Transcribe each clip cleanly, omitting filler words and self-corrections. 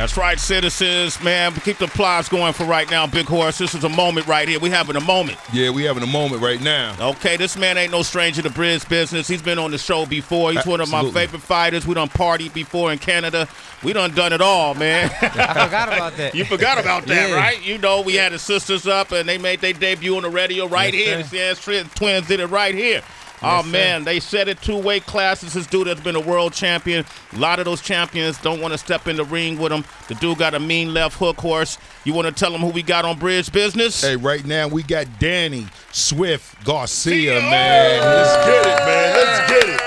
That's right, citizens, man. Keep the applause going for right now, Big Horse. This is a moment right here. We having a moment. Yeah, we having a moment right now. Okay, this man ain't no stranger to Bridge business. He's been on the show before. He's one of my favorite fighters. We done partied before in Canada. We done it all, man. I forgot about that. You forgot about that, right? You know, we had the sisters up, and they made their debut on the radio right here. The twins did it right here. Oh, man, they said it, 2 weight classes. This dude has been a world champion. A lot of those champions don't want to step in the ring with him. The dude got a mean left hook, Horse. You want to tell them who we got on Bridge Business? Hey, right now we got Danny Swift Garcia, man. Let's get it, man. Let's get it.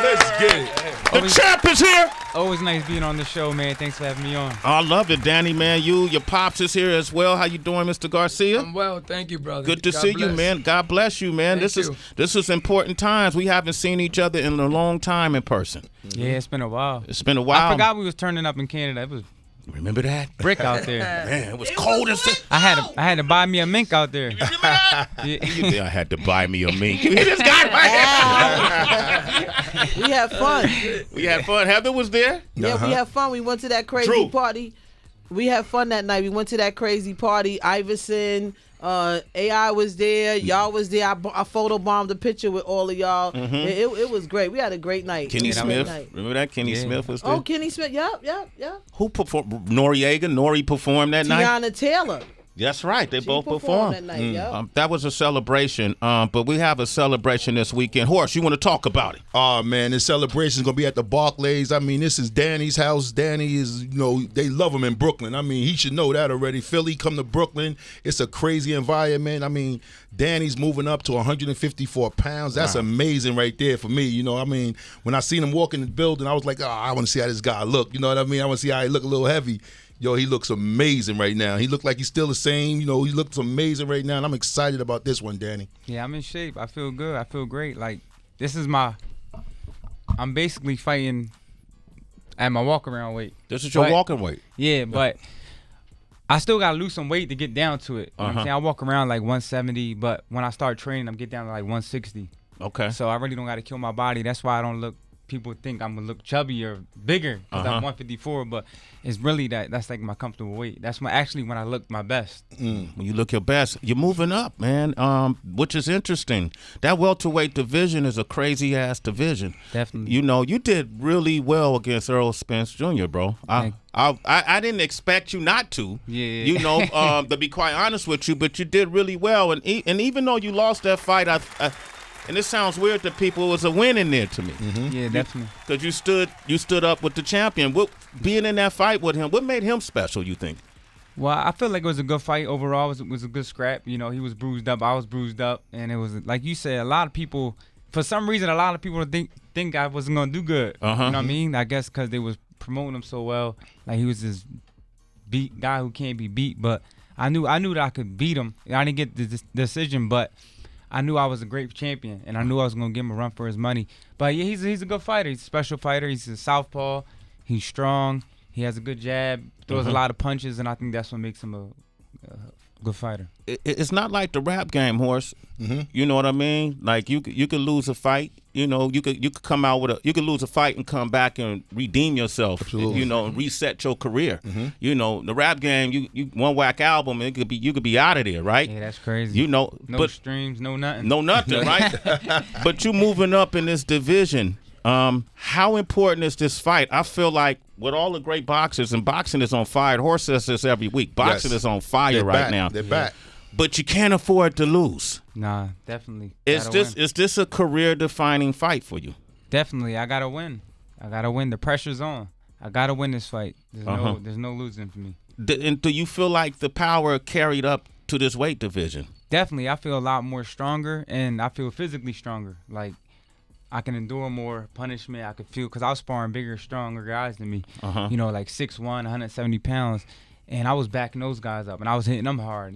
Let's get it. The champ is here. Always nice being on the show, man. Thanks for having me on. I love it, Danny, man. Your pops is here as well. How you doing, Mr. Garcia? I'm well, thank you, brother. Good to see you, man. God bless you, man. This is important times. We haven't seen each other in a long time in person. Yeah, it's been a while. It's been a while. I forgot we was turning up in Canada. It was remember that? Brick out there. Man, it was cold as shit. I had to buy me a mink out there. You remember that? Yeah. I had to buy me a mink. You hear this guy right here? We had fun. We had fun. Heather was there? Yeah, we had fun. We went to that crazy party. We had fun that night. We went to that crazy party. Iverson, AI was there. Y'all was there. I photobombed a picture with all of y'all. Mm-hmm. It was great. We had a great night. Kenny Smith. Remember that? Kenny Smith was there? Oh, Kenny Smith. Yep. Who performed? Nori performed that night? Tiana Taylor. That's right. They both performed. That night, that was a celebration. But we have a celebration this weekend. Horse, you want to talk about it? Oh, man, this celebration is going to be at the Barclays. I mean, this is Danny's house. Danny is, they love him in Brooklyn. I mean, he should know that already. Philly, come to Brooklyn. It's a crazy environment. I mean, Danny's moving up to 154 pounds. That's amazing right there for me. I mean, when I seen him walk in the building, I was like, I want to see how this guy look. You know what I mean? I want to see how he look a little heavy. Yo, he looks amazing right now. He looked like he's still the same. He looks amazing right now, and I'm excited about this one, Danny. Yeah, I'm in shape. I feel good. I feel great. Like, I'm basically fighting at my walk-around weight. This is your walking weight? Yeah, but I still got to lose some weight to get down to it. You know what I'm saying? I walk around like 170, but when I start training, I'm get down to like 160. Okay. So I really don't got to kill my body. That's why I don't look. People think I'm gonna look chubby or bigger because I'm 154, but it's really that's like my comfortable weight. That's when I look my best. When you look your best, you're moving up, man. Which is interesting. That welterweight division is a crazy ass division. Definitely. You did really well against Earl Spence Jr., bro. I didn't expect you not to. Yeah. To be quite honest with you, but you did really well. And even though you lost that fight, and this sounds weird to people, it was a win in there to me. Mm-hmm. Yeah, definitely. Because you stood up with the champion. Being in that fight with him, what made him special, you think? Well, I feel like it was a good fight overall. It was a good scrap. He was bruised up. I was bruised up. And it was, like you said, a lot of people, for some reason, a lot of people think I wasn't going to do good. You know what I mean? I guess because they was promoting him so well. Like, he was this beat guy who can't be beat. But I knew that I could beat him. I didn't get the decision, but I knew I was a great champion, and I knew I was going to give him a run for his money. But, yeah, he's a good fighter. He's a special fighter. He's a southpaw. He's strong. He has a good jab, throws a lot of punches, and I think that's what makes him a good fighter. It's not like the rap game, Horse. You know what I mean? Like, you could lose a fight. You could come out with you could lose a fight and come back and redeem yourself. Absolutely. And reset your career. The rap game, you one whack album, and you could be out of there, right? Yeah, that's crazy. No streams, no nothing. No nothing, right? But you moving up in this division. How important is this fight? I feel like with all the great boxers, and boxing is on fire. Horse says this every week. Boxing is on fire right now. They're back. But you can't afford to lose. Nah, definitely. Is this a career-defining fight for you? Definitely. I gotta win. The pressure's on. I gotta win this fight. There's no losing for me. And do you feel like the power carried up to this weight division? Definitely. I feel a lot more stronger, and I feel physically stronger. Like, I can endure more punishment. I could feel, because I was sparring bigger, stronger guys than me. Like 6'1", 170 pounds, and I was backing those guys up, and I was hitting them hard.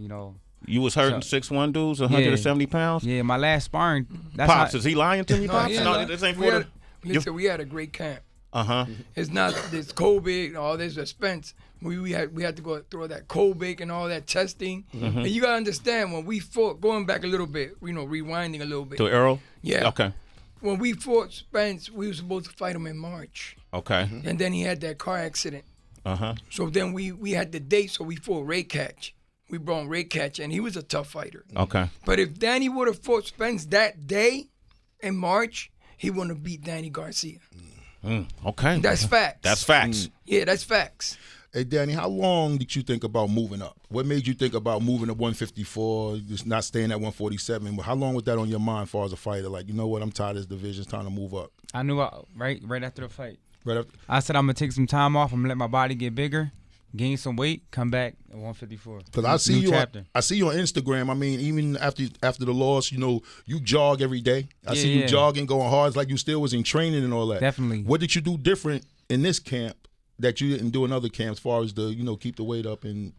You was hurting 6'1" dudes, 170 pounds? Yeah, my last sparring. Pops, is he lying to me, Pops? This ain't for Listen, we had a great camp. It's not this Kobe and all this expense. We had to go through that Kobe and all that testing. And you gotta understand, when we fought, going back a little bit, rewinding a little bit. To Earl? Yeah. Okay. When we fought Spence, we were supposed to fight him in March. Okay. And then he had that car accident. So then we had the date, so we fought Ray Catch. We brought Ray Catch, and he was a tough fighter. Okay. But if Danny would have fought Spence that day in March, he wouldn't have beat Danny Garcia. Okay. That's facts. That's facts. Yeah, that's facts. Hey, Danny, how long did you think about moving up? What made you think about moving to 154, just not staying at 147? How long was that on your mind as far as a fighter? Like, you know what, I'm tired of this division, it's time to move up. I knew right after the fight. Right after? I said I'm going to take some time off. I'm going to let my body get bigger, gain some weight, come back at 154. Because I see you on Instagram. I mean, even after the loss, you know, you jog every day. I see you jogging, going hard. It's like you still was in training and all that. Definitely. What did you do different in this camp that you didn't do in other camps as far as the, you know, keep the weight up? And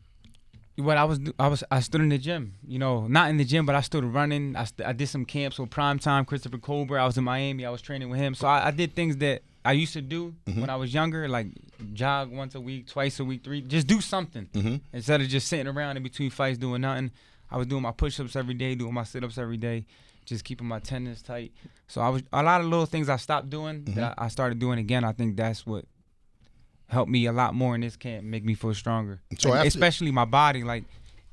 what I stood in the gym, you know, not in the gym, but I stood running. I did some camps with Primetime, Christopher Colbert. I was in Miami. I was training with him. So I did things that I used to do when I was younger, like jog once a week, twice a week, just do something instead of just sitting around in between fights doing nothing. I was doing my push-ups every day, doing my sit-ups every day, just keeping my tendons tight. So a lot of little things I stopped doing that I started doing again. I think that's what helped me a lot more in this camp, make me feel stronger. So especially my body, like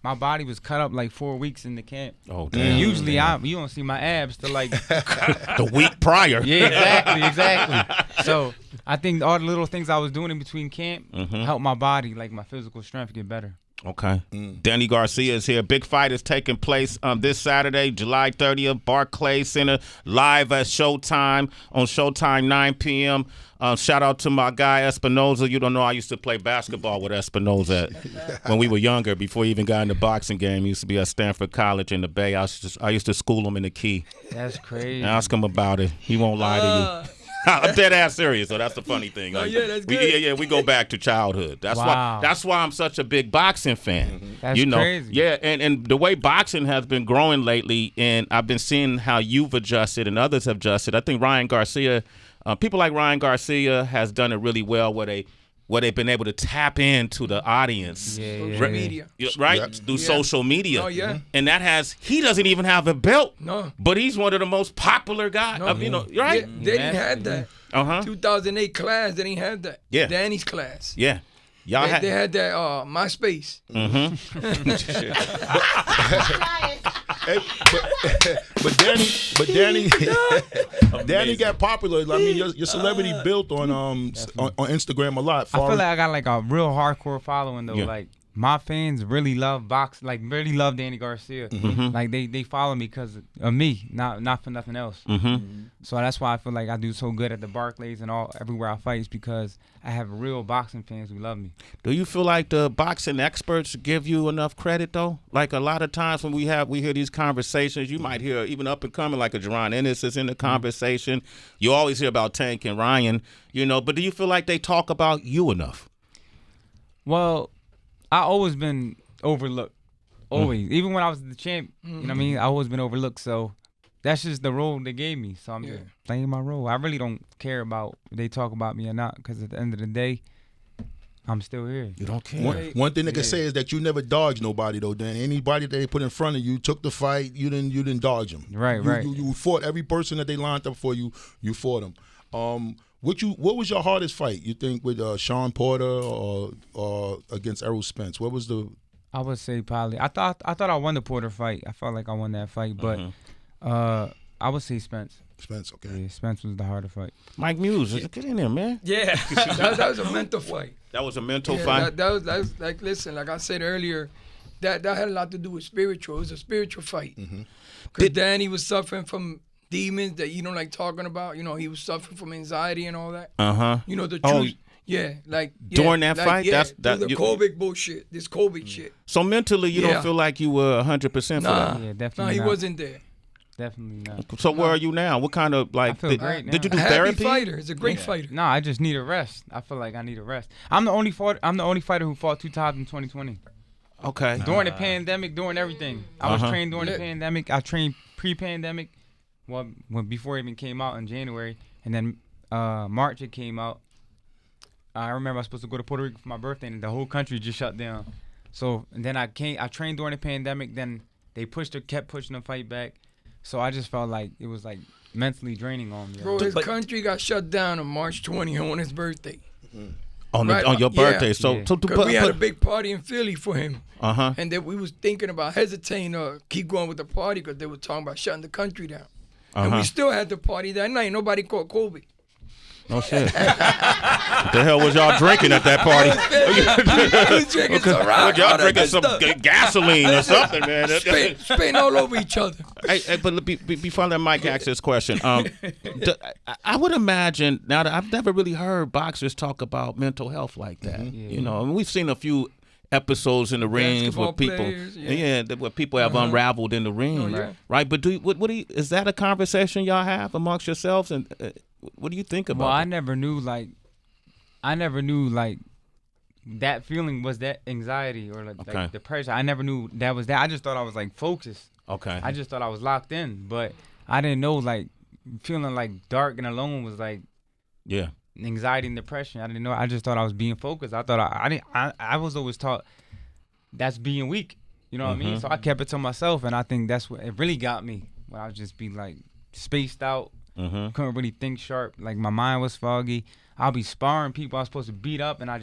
my body was cut up like 4 weeks in the camp. Oh, damn. And usually you don't see my abs till like the week prior. Yeah, exactly. So I think all the little things I was doing in between camp helped my body, like my physical strength, get better. Okay. Danny Garcia is here. Big fight is taking place this Saturday, July 30th, Barclays Center, live at Showtime on Showtime, 9 p.m. Shout out to my guy Espinoza. You don't know I used to play basketball with Espinoza when we were younger. Before he even got in the boxing game, he used to be at Stanford College in the Bay. I used to school him in the key. That's crazy. Ask him about it. He won't lie to you. I'm dead ass serious, so that's the funny thing. Oh, yeah, that's good. We go back to childhood. That's why I'm such a big boxing fan. That's crazy. Yeah, and the way boxing has been growing lately, and I've been seeing how you've adjusted and others have adjusted. I think Ryan Garcia, people like Ryan Garcia has done it really well where they've been able to tap into the audience. Social media. Right? Through social media. Oh, yeah. And he doesn't even have a belt. No. But he's one of the most popular guys. No. You know, right? They didn't have that. 2008 class, they didn't have that. Yeah. Danny's class. Yeah. They had that MySpace. Hey, but Danny got popular. I mean, your celebrity built on Instagram a lot. I feel like I got like a real hardcore following though. Yeah. Like my fans really love boxing, like really love Danny Garcia. Like they follow me because of me, not for nothing else. So that's why I feel like I do so good at the Barclays and everywhere I fight is because I have real boxing fans who love me. Do you feel like the boxing experts give you enough credit though? Like a lot of times when we hear these conversations, you might hear even up and coming like a Jerron Ennis is in the conversation. You always hear about Tank and Ryan, you know. But do you feel like they talk about you enough? Well, I always been overlooked. Always. Even when I was the champ, you know what I mean? I always been overlooked. So that's just the role they gave me. So I'm just playing my role. I really don't care about if they talk about me or not because at the end of the day, I'm still here. You don't care. One thing they can say is that you never dodged nobody though, Dan. Anybody that they put in front of you took the fight, you didn't dodge them. Right. You fought every person that they lined up for you. You fought them. What was your hardest fight? You think with Sean Porter or against Errol Spence? What was the? I would say probably. I thought I won the Porter fight. I felt like I won that fight, but I would say Spence. Spence, okay. Yeah, Spence was the harder fight. Mike Muse, get in there, man. Yeah, that was a mental fight. That was a mental fight. That was like listen, like I said earlier, that had a lot to do with spiritual. It was a spiritual fight. Because Danny was suffering from demons that you don't like talking about. You know, he was suffering from anxiety and all that. You know the truth. During that fight, that's the COVID bullshit. This COVID shit. So mentally, you don't feel like you were 100% for that. Yeah, definitely. No, he not. wasn't there. Definitely not. So where are you now? What kind of I feel great now. Did you do a therapy? Happy fighter. He's a great fighter. No, I just need a rest. I feel like I need a rest. I'm the only fighter who fought 2 times in 2020. Okay. During the pandemic, during everything. I was trained during the pandemic. I trained pre-pandemic. Well, before it even came out in January, and then March it came out. I remember I was supposed to go to Puerto Rico for my birthday, and the whole country just shut down. So and then I trained during the pandemic. Then they kept pushing the fight back. So I just felt like it was like mentally draining on me. Bro, his country got shut down on March 20th on his birthday. On your birthday. So because we had a big party in Philly for him. And then we was thinking about hesitating to keep going with the party because they were talking about shutting the country down. And we still had the party that night. Nobody caught Kobe. No shit. What the hell was y'all drinking at that party? We drinking some rock. Y'all drinking some gasoline or something, man. Spitting all over each other. Hey, but before that Mike asks this question, I would imagine, now that I've never really heard boxers talk about mental health like that. You know, I mean, we've seen a few episodes in the rings where people, where people have unraveled in the ring, right? But is that a conversation y'all have amongst yourselves, and what do you think about? Well, I never knew like that feeling was that anxiety or like depression. I never knew that was that. I just thought I was like focused. Okay. I just thought I was locked in, but I didn't know like feeling like dark and alone was like anxiety and depression. I didn't know. I just thought I was being focused. I thought I was always taught that's being weak. You know what I mean? So I kept it to myself, and I think that's what it really got me. When I would just be like spaced out, couldn't really think sharp. Like my mind was foggy. I'll be sparring people I'm supposed to beat up, and I'm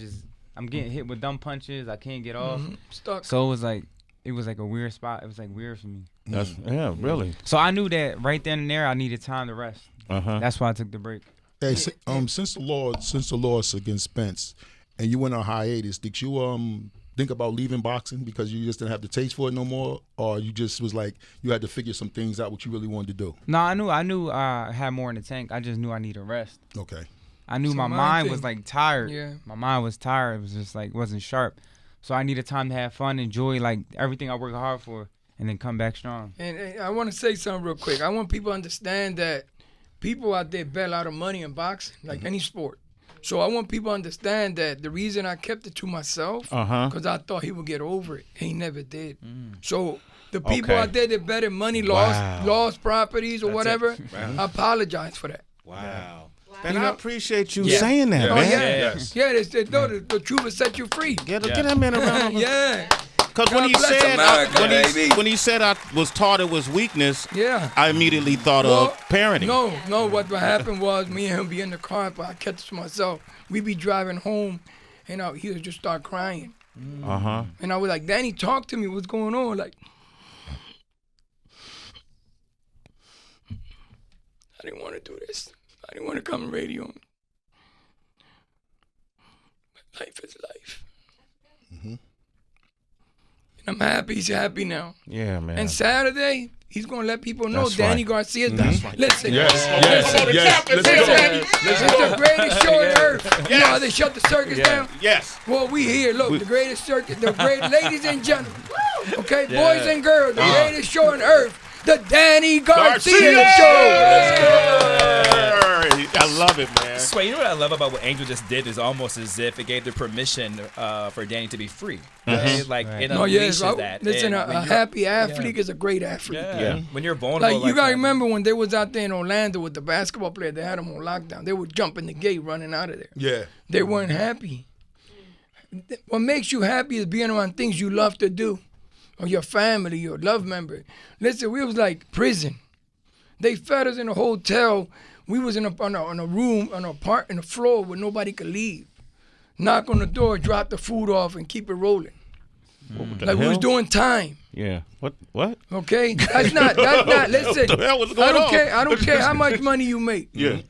getting hit with dumb punches. I can't get off. Stuck. So it was like a weird spot. It was like weird for me. That's really. So I knew that right then and there I needed time to rest. That's why I took the break. Hey, since the loss against Spence, and you went on hiatus, did you think about leaving boxing because you just didn't have the taste for it no more, or you just was like you had to figure some things out what you really wanted to do? No, I knew I had more in the tank. I just knew I needed rest. Okay. I knew my mind was like tired. Yeah. My mind was tired. It was just like wasn't sharp. So I needed time to have fun, enjoy like everything I worked hard for, and then come back strong. And I want to say something real quick. I want people to understand that people out there bet a lot of money in boxing, like any sport. So I want people to understand that the reason I kept it to myself, because I thought he would get over it. He never did. So the people out there that betted money, lost properties or whatever, I apologize for that. Wow. And I appreciate you saying that, man. The truth will set you free. Get that man around. Because when he said I was taught it was weakness, I immediately thought of parenting. No. What happened was me and him be in the car, but I kept it to myself. We be driving home, and he would just start crying. And I was like, Danny, talk to me. What's going on? Like, I didn't want to do this. I didn't want to come on radio. But life is life. And I'm happy he's happy now. Yeah, man. And Saturday, he's going to let people know Danny Garcia's done. Listen. Yes. It's the greatest show on earth. You know how they shut the circus down? Yes. Well, we here. Look, the greatest circus, the great ladies and gentlemen. Okay, boys and girls, the greatest show on earth. The Danny Garcia Show. I love it, man. Sway, you know what I love about what Angel just did is almost as if it gave the permission for Danny to be free. Right? Like it unleashes that. Listen, a happy athlete is a great athlete. Yeah. When you're vulnerable, like you gotta remember when they was out there in Orlando with the basketball player, they had them on lockdown. They would jump in the gate, running out of there. Yeah. They weren't happy. What makes you happy is being around things you love to do, or your family, your love member. Listen, we was like prison. They fed us in a hotel. We was in a room, on a part in the floor where nobody could leave. Knock on the door, drop the food off, and keep it rolling. Like we was doing time. Yeah. What? Okay? That's not. Listen. What the hell was going on? I don't care how much money you make. Yeah.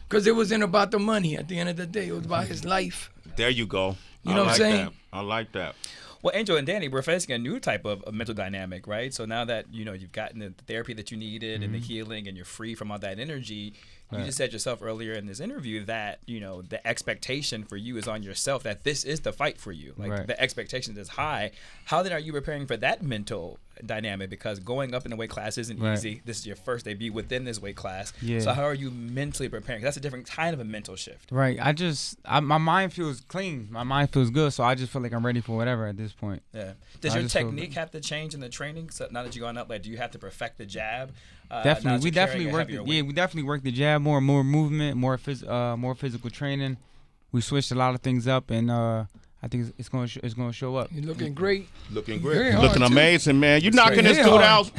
Because it wasn't about the money at the end of the day. It was about his life. There you go. You know what I'm saying? I like that. Well, Angel and Danny, we're facing a new type of mental dynamic, right? So now that you've gotten the therapy that you needed and the healing, and you're free from all that energy. You just said yourself earlier in this interview that the expectation for you is on yourself, that this is the fight for you. Like the expectation is high. How then are you preparing for that mental dynamic? Because going up in the weight class isn't easy. This is your first debut within this weight class. Yeah. So how are you mentally preparing? 'Cause that's a different kind of a mental shift. Right. My mind feels clean. My mind feels good. So I just feel like I'm ready for whatever at this point. Yeah. Does your technique have to change in the training? So now that you've gone up, like, do you have to perfect the jab? Definitely. We definitely work the jab more movement, more physical training. We switched a lot of things up, and I think it's going to show up. You're looking great. Looking great. Looking amazing, man. You knocking this dude out.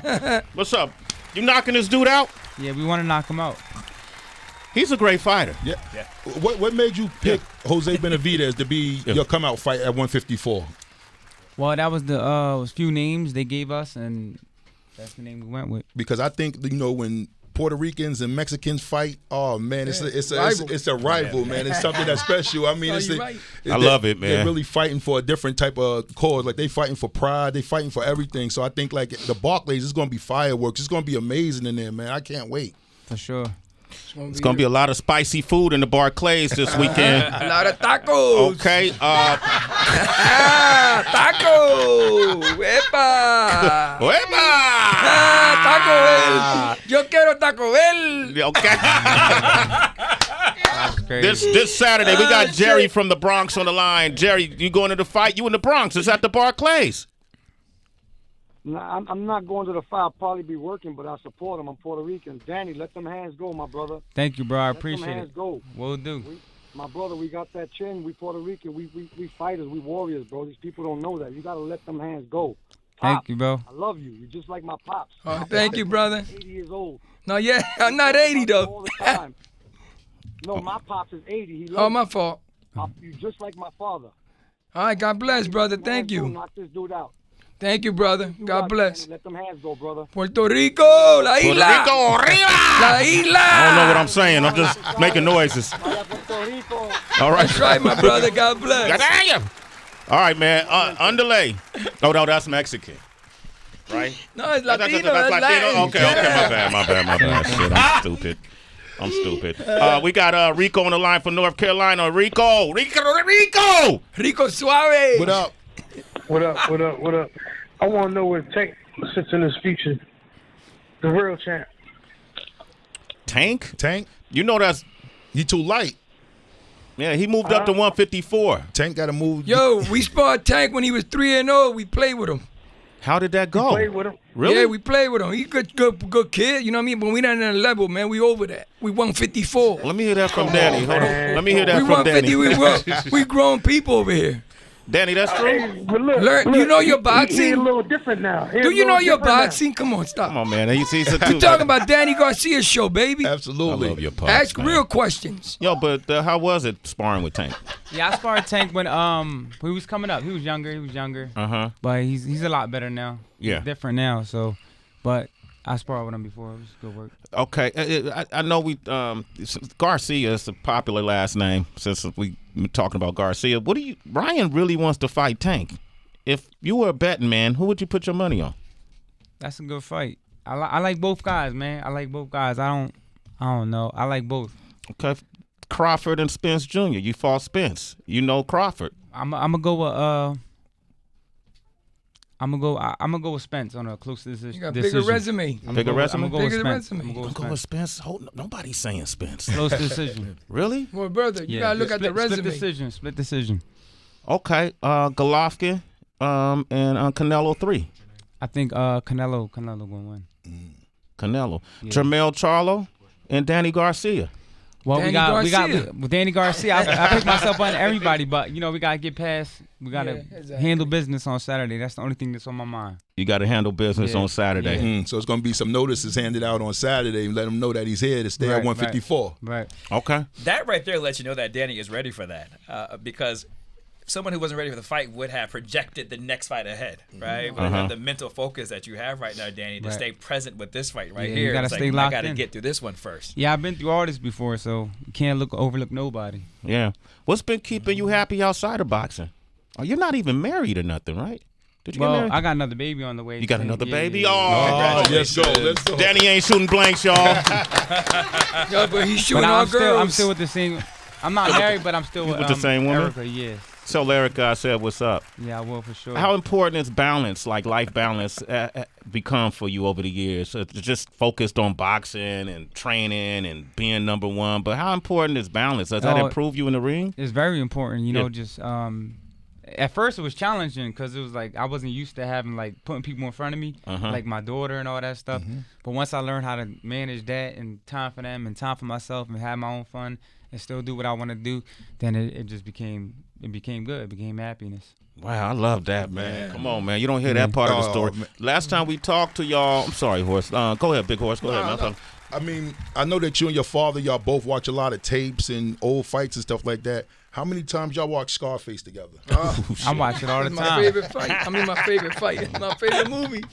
What's up? You knocking this dude out? Yeah, we want to knock him out. He's a great fighter. Yeah. What made you pick Jose Benavidez to be your come out fight at 154? Well, that was the was few names they gave us, and that's the name we went with. Because I think when Puerto Ricans and Mexicans fight, oh man, it's a rival, man. It's something that's special. I mean, I love it, man. They're really fighting for a different type of cause. Like they fighting for pride, they fighting for everything. So I think like the Barclays is going to be fireworks. It's going to be amazing in there, man. I can't wait. For sure. It's going to be a lot of spicy food in the Barclays this weekend. A lot of tacos. Okay. Taco. Epa. Taco Bell. Yo quiero Taco Bell. Okay. This Saturday, we got Jerry from the Bronx on the line. Jerry, you going to the fight? You in the Bronx. It's at the Barclays. No, I'm not going to the fight. I'll probably be working, but I support him. I'm Puerto Rican. Danny, let them hands go, my brother. Thank you, bro. I let appreciate them hands it. Go. Will do. My brother, we got that chin. We Puerto Rican. We fighters. We warriors, bro. These people don't know that. You got to let them hands go. Pop, thank you, bro. I love you. You're just like my pops. Oh, thank you, brother. 80 years old. No, yeah, I'm not 80 though. All the time. No, my pops is 80. He loves my fault. you just like my father. All right, God bless, brother. Thank you. Knock this dude out. Thank you, brother. God bless. Let them hands go, brother. Puerto Rico, la isla. Puerto Rico, arriba! La isla. I don't know what I'm saying. I'm just making noises. All right. That's right, my brother. God bless. All right, man. Underlay. Oh, no, that's Mexican. Right? No, it's Latino. That's Latino? Latin. Okay. My bad. Shit, I'm stupid. We got Rico on the line from North Carolina. Rico Suave. What up? What up? I want to know where Tank sits in his future. The real champ. Tank? You know he too light. Yeah, he moved up to 154. Tank got to move. Yo, we sparred Tank when he was 3-0. We played with him. How did that go? Played with him. Really? Yeah, we played with him. He's good kid. You know what I mean? But we not in that level, man. We over that. We 154. Let me hear that from Danny. Hold on. Let me hear that We from Danny. 150. We grown people over here. Danny, that's true? But look, You know your He's boxing? a little different now. Do you know your boxing? Come on, stop. Come on, man. He's a I'm talking about Danny Garcia's show, baby. Absolutely. I love your pops, Ask man. real questions. Yo, but how was it sparring with Tank? Yeah, I sparred Tank when he was coming up. He was younger. Uh-huh. But he's a lot better now. Yeah. He's different now. So, but I sparred with him before. It was good work. Okay. I know Garcia is a popular last name since we been talking about Garcia. Ryan really wants to fight Tank. If you were a betting man, who would you put your money on? That's a good fight. I like both guys, man. I like both guys. I don't know. I like both. Okay. Crawford and Spence Jr. You fought Spence. You know Crawford. I'm gonna go with I'm gonna go with Spence on a close decision. You got a bigger resume. Bigger resume? I'm gonna go with Bigger Spence. resume. I'm gonna Go with Spence. Nobody's saying Spence. Close decision. Really? Well, brother, you gotta look at the resume. Split decision. Okay. Golovkin and Canelo 3. I think Canelo gonna win. Canelo. Yeah. Jermell Charlo and Danny Garcia. Well, Danny we got Garcia. with Danny Garcia. I picked myself on everybody, but we gotta get past. We gotta handle business on Saturday. That's the only thing that's on my mind. You got to handle business on Saturday. Yeah. So it's going to be some notices handed out on Saturday and let him know that he's here to stay at 154. Right. Okay. That right there lets you know that Danny is ready for that, because someone who wasn't ready for the fight would have projected the next fight ahead, right? Would have the mental focus that you have right now, Danny, to stay present with this fight right here. You gotta it's stay like, locked I gotta in. get through this one first. Yeah, I've been through all this before, so you can't overlook nobody. Yeah. What's been keeping you happy outside of boxing? Oh, you're not even married or nothing, right? Did you get married? I got another baby on the way. You got another baby? Yeah. Oh, let's go. Danny ain't shooting blanks, y'all. Yo, but he's shooting But all I'm girls. still with the same. I'm not married, but I'm still with the same woman? Erica, yes. So Erica, I said, what's up? Yeah, I will for sure. How important is balance, like life balance, become for you over the years? Just focused on boxing and training and being number one, but how important is balance? Does that improve you in the ring? It's very important, you know. Just at first it was challenging because it was like I wasn't used to having like putting people in front of me, like my daughter and all that stuff. But once I learned how to manage that and time for them and time for myself and have my own fun and still do what I want to do, then it just became good. It became happiness. Wow, I love that, man. Come on, man. You don't hear that part of the story. Man. Last time we talked to y'all, I'm sorry, Horse. Go ahead, Big Horse. Go ahead, man. I mean, I know that you and your father, y'all both watch a lot of tapes and old fights and stuff like that. How many times y'all watch Scarface together? I watch it all the time. My favorite fight. I mean, my favorite fight. My favorite movie.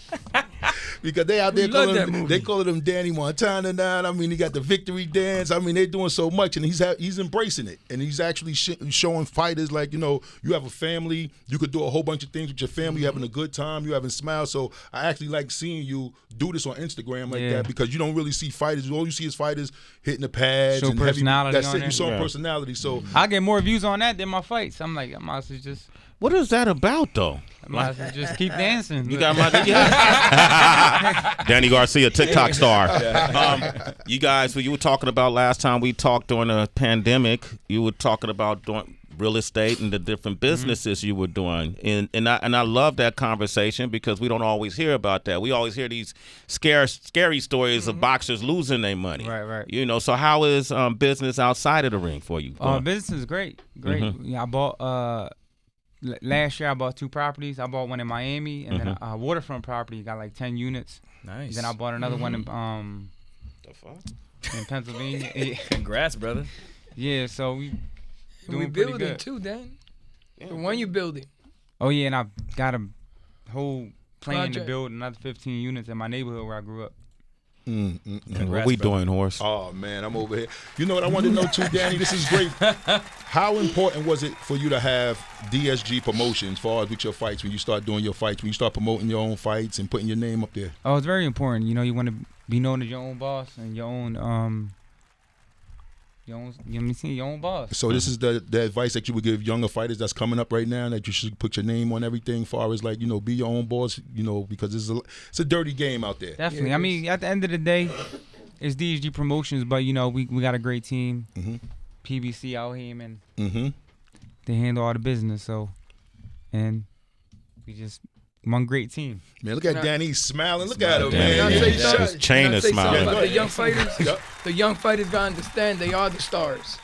Because they out there calling him Danny Montana now. I mean, he got the victory dance. I mean, they're doing so much, and he's embracing it. And he's actually showing fighters like, you know, you have a family. You could do a whole bunch of things with your family. You're having a good time. You're having smiles. So I actually like seeing you do this on Instagram like that because you don't really see fighters. All you see is fighters hitting the pads. Show and personality that's on it. there. You saw personality. So I get more views on that than my fights. I'm like, I might as well just. What is that about, though? I might as well just keep dancing. You got my Danny Garcia, TikTok star. You guys, you were talking about last time we talked during the pandemic. You were talking about doing real estate and the different businesses you were doing, and I love that conversation because we don't always hear about that. We always hear these scary stories of boxers losing their money. Right. You know, so how is business outside of the ring for you? Business is great. Yeah, I bought. Last year I bought 2 properties. I bought one in Miami and then a waterfront property. Got like 10 units. Nice. Then I bought another one in Pennsylvania. Congrats, brother. Yeah, so we doing building pretty good. too, Dan. The one you building. Oh yeah, and I got a whole plan to Project. build another 15 units in my neighborhood where I grew up. What we doing, Horse? Oh man, I'm over here. You know what I wanted to know too, Danny? This is great. How important was it for you to have DSG promotion as far as with your fights when you start doing your fights, when you start promoting your own fights and putting your name up there? Oh, it's very important. You know, you want to be known as your own boss and your own your own boss. So this is the advice that you would give younger fighters that's coming up right now, that you should put your name on everything as far as like, you know, be your own boss, you know, because it's a dirty game out there. Definitely. I mean, at the end of the day, it's DSG Promotions, but, you know, we got a great team. PBC out here, man. They handle all the business, so, and we just one great team. Man, look at Danny smiling. Look at him, man. Can I say something? His chain Can I is say smiling. something about the young fighters? The young fighters gotta understand they are the stars.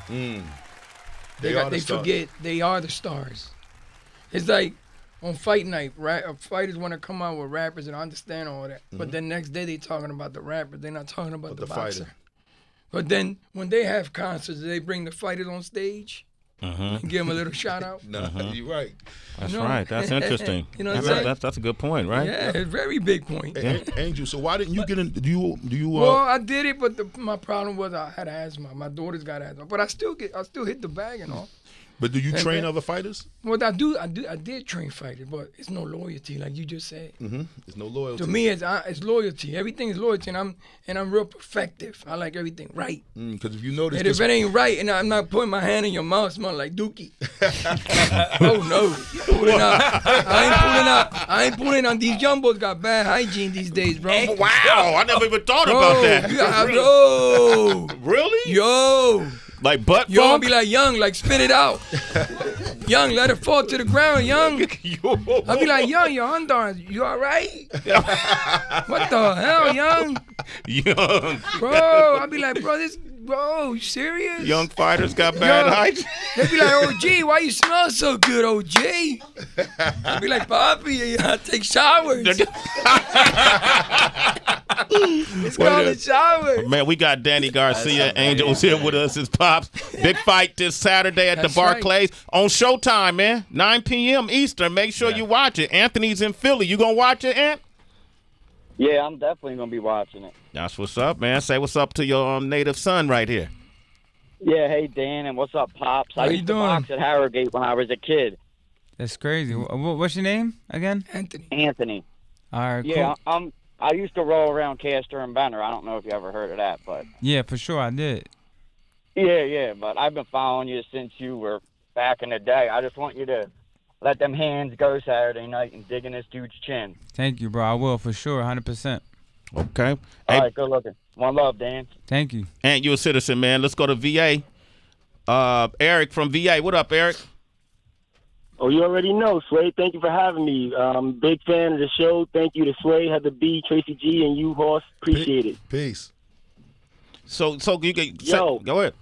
They forget they are the stars. It's like on fight night, right? Fighters want to come out with rappers and understand all that, but then next day they talking about the rapper. They're not talking about the boxer. Fighter. But then when they have concerts, they bring the fighters on stage. And give them a little shout out. You're right. That's right. That's interesting. You know what I'm saying? That's a good point, right? Yeah, it's a very big point. Angel, so why didn't you get in? Do you? Well, I did it, but my problem was I had asthma. My daughter's got asthma, but I still hit the bag and all. But do you train other fighters? Well, I did train fighters, but it's no loyalty, like you just said. There's no loyalty. To me, it's loyalty. Everything is loyalty, and I'm real perfective. I like everything right. Because if you notice, And if it ain't right, and I'm not putting my hand in your mouth, smell like Dookie. Oh no, pulling out. I ain't pulling out. These jumbos got bad hygiene these days, bro. Oh, wow, I never even thought about that. Yo, Really? yo. Like butt Young funk? be like, Young, like spin it out. Young, let it fall to the ground, Young. I be like, Young, your underarms, you all right? What the hell, Young? Young. Bro, I be like, bro, you serious? Young fighters got bad height. They be like, OG, why you smell so good, OG? I be like, Papi, I take showers. It's called a shower. Man, we got Danny Garcia. Angel's here with us. His pops. Big fight this Saturday at the Barclays on Showtime, man. 9 p.m. Eastern. Make sure you watch it. Anthony's in Philly. You gonna watch it, Ant? Yeah, I'm definitely gonna be watching it. That's what's up, man. Say what's up to your native son right here. Yeah, hey Dan, and what's up, Pops? How I you used to doing? box at Harrogate when I was a kid. That's crazy. What's your name again? Anthony. All right, Yeah, cool. I used to roll around Castor and Benner. I don't know if you ever heard of that, but Yeah, for sure, I did. yeah. But I've been following you since you were back in the day. I just want you to let them hands go Saturday night and dig in this dude's chin. Thank you, bro. I will for sure, 100%. Okay. All right, good looking. One love, Dan. Thank you. Ant, you a citizen, man. Let's go to VA. Eric from VA. What up, Eric? Oh, you already know, Sway. Thank you for having me. Big fan of the show. Thank you to Sway, Heather B, Tracy G, and you, Horse. Appreciate it. Peace. So you get Yo. go ahead.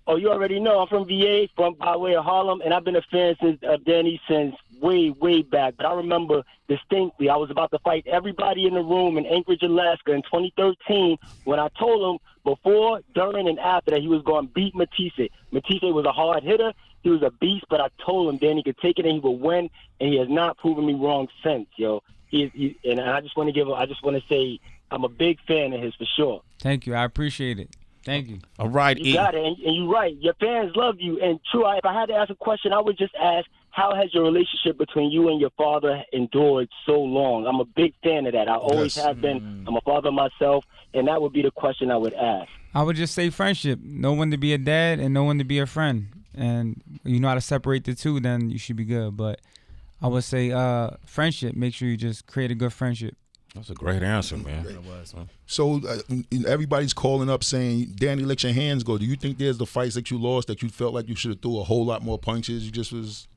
Oh, you already know. I'm from VA, from by way of Harlem, and I've been a fan since Danny since way, way back, but I remember distinctly I was about to fight everybody in the room in Anchorage, Alaska in 2013 when I told him before, during, and after that he was going to beat Matisse. Matisse was a hard hitter. He was a beast, but I told him then he could take it and he would win, and he has not proven me wrong since, yo. And I just want to say I'm a big fan of his for sure. Thank you. I appreciate it. Thank you. All right. You got it, and you're right. Your fans love you. And true, if I had to ask a question, I would just ask, how has your relationship between you and your father endured so long? I'm a big fan of that. I always have been. I'm a father myself, and that would be the question I would ask. I would just say friendship. Know when to be a dad and know when to be a friend. And you know how to separate the two, then you should be good. But I would say friendship. Make sure you just create a good friendship. That's a great answer, man. So everybody's calling up saying, Danny, let your hands go. Do you think there's the fights that you lost that you felt like you should have threw a whole lot more punches? You just was...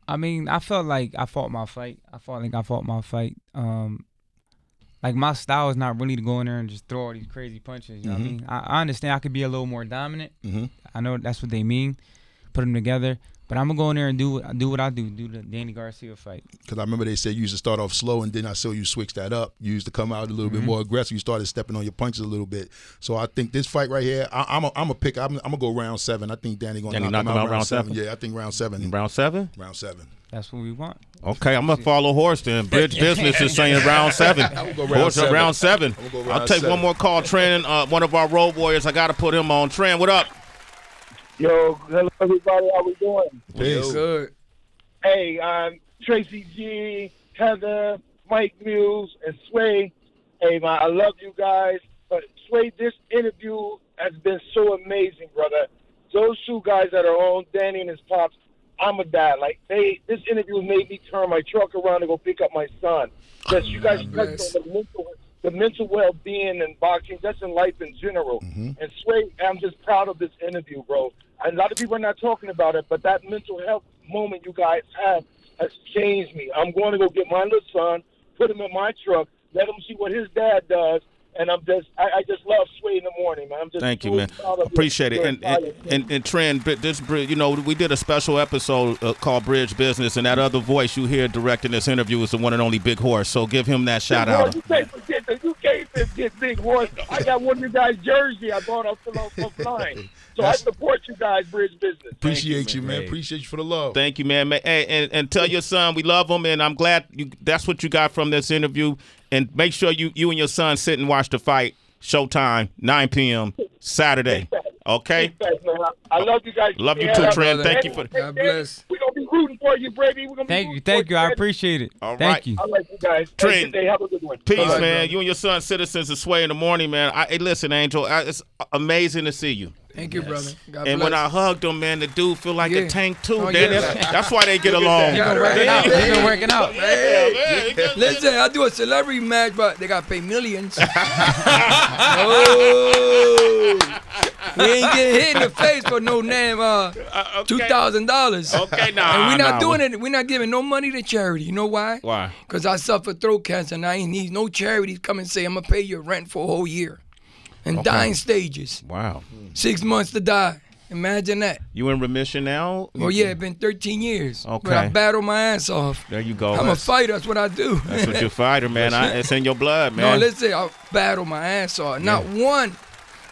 I mean, I felt like I fought my fight. Like my style is not really to go in there and just throw all these crazy punches. You know what I mean? I understand I could be a little more dominant. I know that's what they mean. Put them together. But I'm going to go in there and do what I do the Danny Garcia fight. Because I remember they said you used to start off slow, and then I saw you switch that up. You used to come out a little bit more aggressive. You started stepping on your punches a little bit. So I think this fight right here, I'm going to go round 7. I think Danny going to knock him out round 7. Yeah, I think round 7. Round 7? Round 7. That's what we want. Okay, I'm going to follow Horse then. Bridge Business is saying round 7. I'm going to go round 7. Round 7. I'll take one more call. Tran, one of our road warriors. I got to put him on. Tran, what up? Yo, hello everybody, how we doing? Peace. Good. Hey, Tracy G, Heather, Mike Muse, and Sway. Hey, man, I love you guys. But Sway, this interview has been so amazing, brother. Those two guys that are on, Danny and his pops, I'm a dad. Like, this interview made me turn my truck around and go pick up my son. Because you guys touched on the mental well-being in boxing, just in life in general. And Sway, I'm just proud of this interview, bro. And a lot of people are not talking about it, but that mental health moment you guys have has changed me. I'm going to go get my little son, put him in my truck, let him see what his dad does, and I just love Sway in the morning, man. I'm just Thank you, man. Appreciate it. And Trent, we did a special episode called Bridge Business, and that other voice you hear directing this interview is the one and only Big Horse. So give him that shout out. You can't forget Big Horse. I got one of you guys' jersey I bought off flying. So I support you guys, Bridge Business. Appreciate you, man. Appreciate you for the love. Thank you, man. Hey, and tell your son we love him, and I'm glad that's what you got from this interview. And make sure you and your son sit and watch the fight. Showtime, 9 p.m. Saturday. Okay? I love you guys. Love you too, Trent. Thank you for God bless. We're going to be rooting for you, baby. Thank you. I appreciate it. All right. Thank you. I like you guys. Trent. Have a good one. Peace, Bye, man. bro. You and your son, citizens of Sway in the morning, man. Hey, listen, Angel, it's amazing to see you. Thank you, brother. God and bless. when I hugged him, man, the dude feel like a tank too. Oh, Dan. yeah. That's why they get along. You've been working out. Hey, listen, I do a celebrity match, but they got to pay millions. We ain't getting hit in the face for no damn $2,000. Okay, nah. And we're not doing it. We're not giving no money to charity. You know why? Why? Because I suffer throat cancer, and I ain't need no charities come and say I'm gonna pay your rent for a whole year, and dying stages. Wow. 6 months to die. Imagine that. You in remission now? Oh yeah, it's been 13 years. Okay. But I battle my ass off. There you go. I'm a fighter. That's what I do. That's what you're a fighter, man. It's in your blood, No, man. listen, I battle my ass off.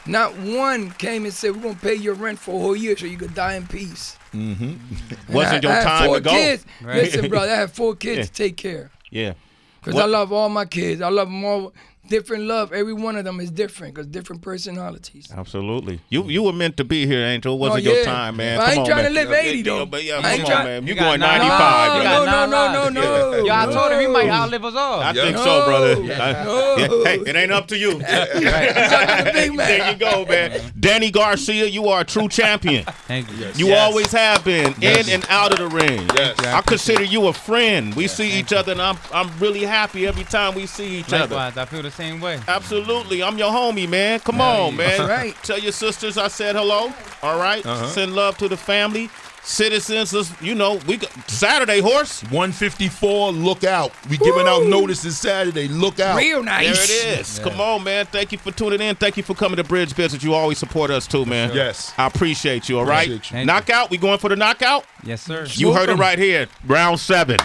Not one came and said, we're going to pay your rent for a whole year so you could die in peace. Wasn't your time to go. Kids. Right. Listen, brother, I have 4 kids to take care. Yeah. Because I love all my kids. I love them all. Different love. Every one of them is different because different personalities. Absolutely. You were meant to be here, Angel. It wasn't your time, man. But I ain't Come on, trying man. to live 80, though. But yeah, I ain't come on, trying. man. You going 95. No. Yo, I told him he might outlive us all. I think so, brother. No. Hey, it ain't up to you. Big man. There you go, man. Danny Garcia, you are a true champion. Thank you. You always have been, in and out of the ring. Yes. I consider you a friend. We see each other, and I'm really happy every time we see each other. Likewise, I feel the same way. Absolutely. I'm your homie, man. Come on, man. That's right. Tell your sisters I said hello. All right. Send love to the family. citizens, we got Saturday, horse. 154, look out. We giving out notices Saturday. Look out. Real nice. There it is. Yeah. Come on, man. Thank you for tuning in. Thank you for coming to Bridge Business. You always support us too, man. Yes. I appreciate you, all right? Knockout. We going for the knockout? Yes, sir. You heard it right here. Round 7.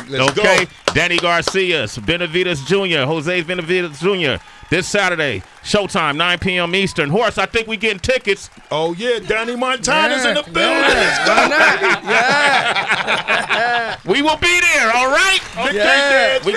Let's go. Danny Garcia, Benavidez Jr., Jose Benavidez Jr. This Saturday, showtime, 9 p.m. Eastern. Horse, I think we getting tickets. Oh, yeah. Danny Montana's in the building. Why not? Yeah. We will be there, all right? Yeah.